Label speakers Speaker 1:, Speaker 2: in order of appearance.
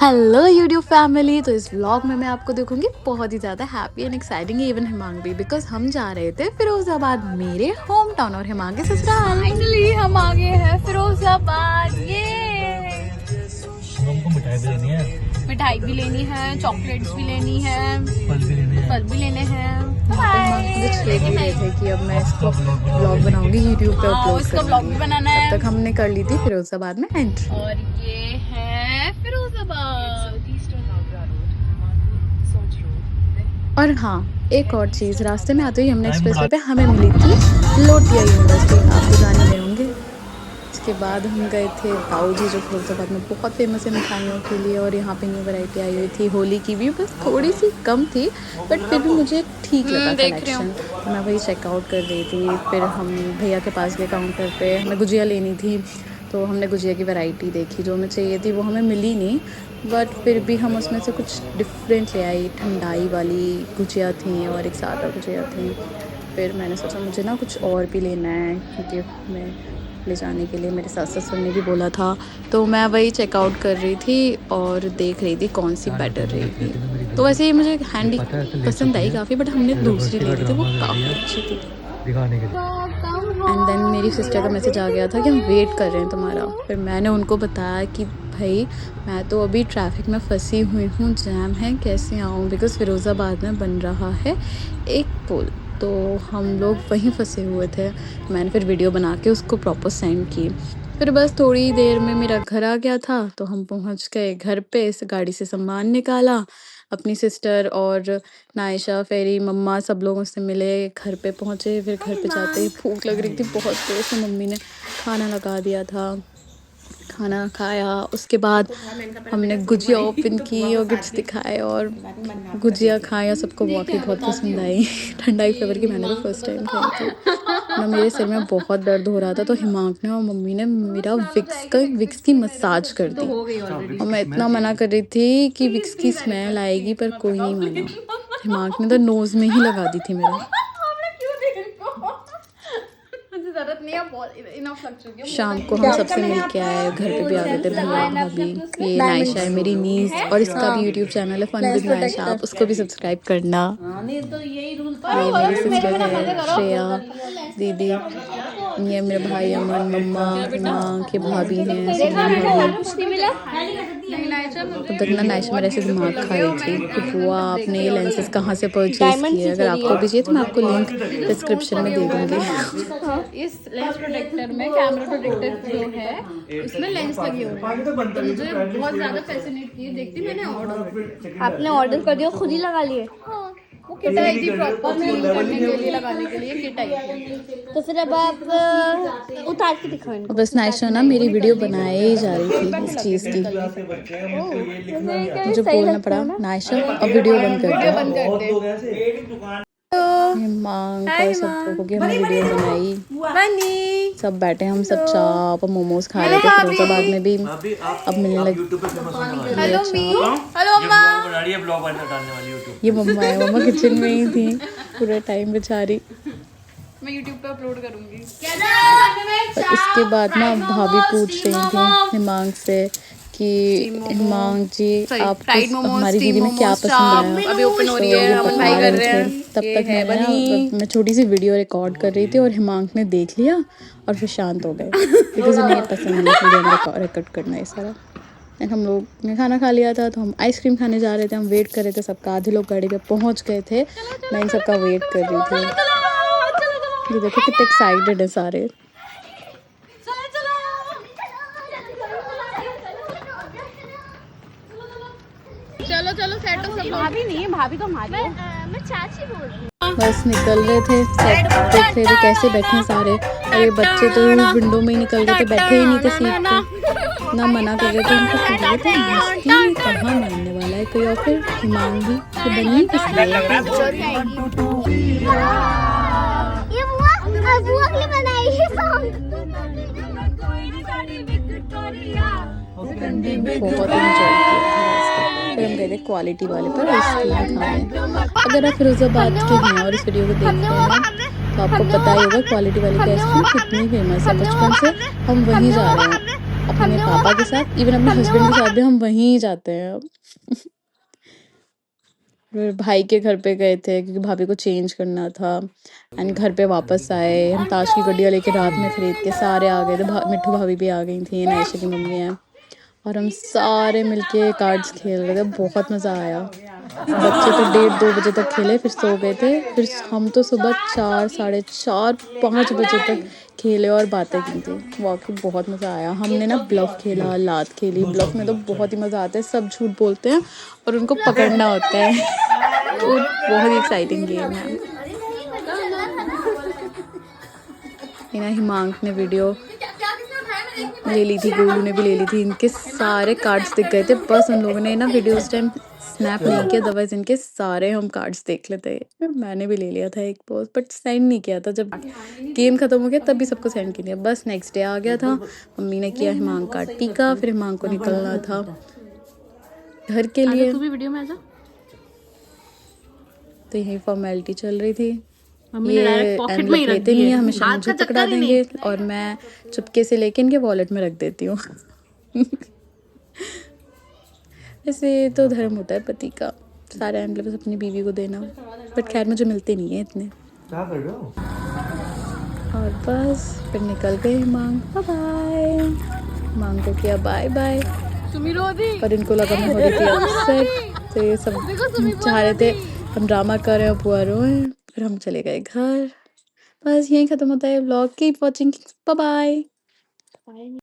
Speaker 1: Hello YouTube family. तो इस vlog में मैं आपको देखूंगी बहुत ही ज़्यादा happy and exciting, even Himang भी, बिकॉज हम जा रहे थे फिरोजाबाद, मेरे होम टाउन और हिमांग के ससुराल।
Speaker 2: फाइनली हम आ गए हैं फिरोजाबाद। ये
Speaker 3: हमको मिठाई भी लेनी है,
Speaker 2: मिठाई भी लेनी है, चॉकलेट्स भी लेनी है,
Speaker 3: फल भी लेने हैं।
Speaker 2: फल भी लेने हैं।
Speaker 1: देख रहे थे कि अब मैं इसको व्लॉग बनाऊंगी, यूट्यूब पे अपलोड
Speaker 2: इसका ब्लॉग भी बनाना है।
Speaker 1: तब तक हमने कर ली थी फिरोजाबाद में एंट्री।
Speaker 2: और ये है फिरोजाबाद।
Speaker 1: और हाँ, एक और चीज़, रास्ते में आते ही हमने एक्सप्रेस वे पे हमें मिली थी लोटिया यूनिवर्सिटी, आपको जाने गए होंगे। उसके बाद हम गए थे बाऊजी, जो फिरोजाबाद में बहुत फेमस है मिठाइयों के लिए, और यहाँ पे न्यू वैरायटी आई हुई थी होली की भी, बस थोड़ी सी कम थी बट फिर भी मुझे ठीक लगा कलेक्शन। तो मैं वही चेकआउट कर रही थी, फिर हम भैया के पास गए काउंटर पे, हमें गुजिया लेनी थी तो हमने गुजिया की वैरायटी देखी, जो हमें चाहिए थी वो हमें मिली नहीं, बट फिर भी हम उसमें से कुछ डिफरेंट ले आई। ठंडाई वाली गुजिया थी और एक सादा गुजिया थी। फिर मैंने सोचा मुझे ना कुछ और भी लेना है, क्योंकि मैं ले जाने के लिए मेरे सास ससुर ने भी बोला था। तो मैं वही चेकआउट कर रही थी और देख रही थी कौन सी बेटर रहेगी। तो वैसे ही मुझे हैंडी पसंद आई काफ़ी, बट हमने दूसरी ले ली थी, वो काफ़ी अच्छी थी।
Speaker 3: दिखाने के लिए
Speaker 1: एंड देन मेरी सिस्टर का मैसेज आ गया था कि हम वेट कर रहे हैं तुम्हारा। फिर मैंने उनको बताया कि भाई मैं तो अभी ट्रैफिक में फंसी हुई हूँ, जैम है, कैसे आऊँ, बिकॉज़ फिरोज़ाबाद में बन रहा है एक पुल, तो हम लोग वहीं फंसे हुए थे। मैंने फिर वीडियो बना के उसको प्रॉपर सेंड की। फिर बस थोड़ी देर में मेरा घर आ गया था, तो हम पहुँच गए घर पे। इस गाड़ी से सामान निकाला, अपनी सिस्टर और नायशा, फेरी, मम्मा, सब लोगों से मिले, घर पे पहुँचे। फिर घर पे जाते ही भूख लग रही थी बहुत तेज़, से मम्मी ने खाना लगा दिया था, खाना खाया। उसके बाद हमने गुजिया ओपन की और गिफ्ट्स दिखाए और गुजिया खाई और सबको बहुत पसंद आई। ठंडाई फ्लेवर की मैंने तो फर्स्ट टाइम खाई थी ना। मेरे सिर में बहुत दर्द हो रहा था, तो हिमांक ने और मम्मी ने मेरा विक्स की मसाज कर दी, और मैं इतना मना कर रही थी कि विक्स की स्मेल आएगी, पर कोई नहीं माना। हिमांक ने तो नोज़ में ही लगा दी थी मेरा। शाम को हम सबसे मिल के आए, घर पे भी आ गए थे भैया भाभी। ये नायशा है मेरी नीस, और इसका भी यूट्यूब चैनल है फन विद नायशा, आप उसको भी सब्सक्राइब करना। ये मेरी सिस्टर है श्रेया दीदी, ये मेरे भाई अमन, मम्मा, माँ के भाभी हैं, तो देखना नायशा मेरे ऐसे दिमाग खा रही थी कि बुआ आपने ये लेंसेज कहाँ से परचेज किए। अगर आपको भी चाहिए तो मैं आपको लिंक डिस्क्रिप्शन में दे दूँगी।
Speaker 2: इस लेंस प्रोटेक्टर में, कैमरा प्रोटेक्टर जो है उसमें लेंस लगे हुए हैं, तो मुझे बहुत ज्यादा फैसिनेट किए देखती, मैंने ऑर्डर।
Speaker 4: आपने ऑर्डर कर दिया, खुद ही लगा लिए?
Speaker 2: वो किट आई थी प्रॉपर क्लीन करने के लिए, लगाने के लिए किट आई थी।
Speaker 4: तो फिर अब आप उतार के दिखाओ इनको।
Speaker 1: बस नायशा ना मेरी वीडियो बनाए ही जा रही थी इस चीज़ की, मुझे बोलना पड़ा नायशा अब वीडियो बंद कर दे। हिमांग का सब लोगों की हमने वीडियो बनाई, सब बैठे हम सब चाप और मोमोज खा रहे थे। फिरोजाबाद में भी अब मिलने लगी।
Speaker 2: हेलो मी, हेलो अम्मा।
Speaker 1: ये मम्मा है, मम्मा किचन में ही थी पूरा टाइम बेचारी।
Speaker 2: मैं यूट्यूब पे अपलोड करूंगी।
Speaker 1: और इसके बाद ना भाभी पूछ रही थी हिमांग से कि हिमांग जी आपको हमारी दीदी में क्या पसंद आया।
Speaker 2: अभी ओपन हो रही है, अमन भाई कर रहे हैं।
Speaker 1: तब तक मैं छोटी सी वीडियो रिकॉर्ड कर रही थी और हिमांग ने देख लिया और फिर शांत हो गए, बिकॉज उन्हें पसंद नहीं वीडियो रिकॉर्ड करना ये सारा। एंड हम लोग ने खाना खा लिया था, तो हम आइसक्रीम खाने जा रहे थे। हम वेट कर रहे थे सबका, आधे लोग गाड़ी पे पहुंच गए थे, मैं इन सबका वेट कर रही थी। ये देखो कितने एक्साइटेड है सारे।
Speaker 2: चलो चलो सेट हो सब।
Speaker 4: भाभी नहीं है, भाभी तो हमारी है। मैं चाची बोल रही हूँ।
Speaker 1: बस निकल रहे थे, सेट देख रहे थे कैसे बैठे हैं सारे। और ये बच्चे तो विंडो में ही निकल रहे थे, बैठे ही नहीं थे सीट पे, ना मना कर रहे थे उनको। कर रहे थे मस्ती कहाँ मानने वाला है कोई। और फिर हिमांग भी तो बनी किस लिए।
Speaker 4: ये बुआ के लिए बनाई है सॉन्ग।
Speaker 1: बहुत एंजॉय किया। फिर हम गए थे क्वालिटी वाले पर आइसक्रीम खाने। अगर आप फिरोजाबाद के हैं और इस वीडियो को देखते हैं तो आपको पता ही होगा क्वालिटी वाली की आइसक्रीम कितनी फेमस है। बचपन से हम वहीं जा रहे हैं। अपने पापा के साथ, इवन अपने हस्बैंड के साथ भी हम वहीं जाते हैं अब। फिर भाई के घर पे गए थे क्योंकि भाभी को चेंज करना था। एंड घर पे वापस आए, हम ताश की गड्डियाँ लेके रात में खरीद के सारे आ गए थे। मिट्ठू भाभी भी आ गई थी, नायशा की मम्मी है, और हम सारे मिलके कार्ड्स खेल रहे थे। बहुत मज़ा आया। बच्चे तो 1:30-2 बजे तक खेले, फिर सो गए थे। फिर हम तो सुबह 4, साढ़े 4, 5 बजे तक खेले और बातें की थी। वाकई बहुत मज़ा आया। हमने ना ब्लफ खेला, लात खेली। ब्लफ में तो बहुत ही मज़ा आता है, सब झूठ बोलते हैं और उनको पकड़ना होता है। तो बहुत ही एक्साइटिंग गेम है। इना हिमांक ने वीडियो ले ली थी, गोलू ने भी ले ली थी। इनके सारे कार्ड्स दिख गए थे, बस उन लोगों ने ना वीडियो उस टाइम स्नैप नहीं किया, अदरवाइज इनके सारे हम कार्ड्स देख लेते। मैंने भी ले लिया था एक पोस्ट, बट सेंड नहीं किया था। जब गेम खत्म हो गया तभी सबको सेंड किया। बस नेक्स्ट डे आ गया था, मम्मी ने किया हिमांक का टीका, फिर हिमांक को निकलना था घर के लिए।
Speaker 2: तू भी वीडियो में आजा।
Speaker 1: तो यही फॉर्मेलिटी चल रही थी।
Speaker 2: मम्मी ने डायरेक्ट पॉकेट में ही रख
Speaker 1: लेते
Speaker 2: दी
Speaker 1: नहीं है,
Speaker 2: है,
Speaker 1: हमेशा
Speaker 2: हाथ
Speaker 1: मुझे
Speaker 2: का
Speaker 1: पकड़ा
Speaker 2: चक्कर ही
Speaker 1: देंगे और मैं चुपके से लेके इनके वॉलेट में रख देती हूँ। ऐसे तो धर्म होता है पति का, सारे एम्बलेम्स अपनी बीवी को देना, बट खैर मुझे मिलते नहीं है इतने।
Speaker 3: क्या कर रहे हो?
Speaker 1: और बस फिर निकल गए हिमांक, बाय। हिमांक को किया बाय बाय, पर इनको लगा मैं हो रही थी अपसेट। तो ये सब चाह रहे थे हम ड्रामा कर रहे हैं, बुआ रोए। फिर हम चले गए घर। बस यहीं ख़त्म होता है vlog. Keep watching, bye bye.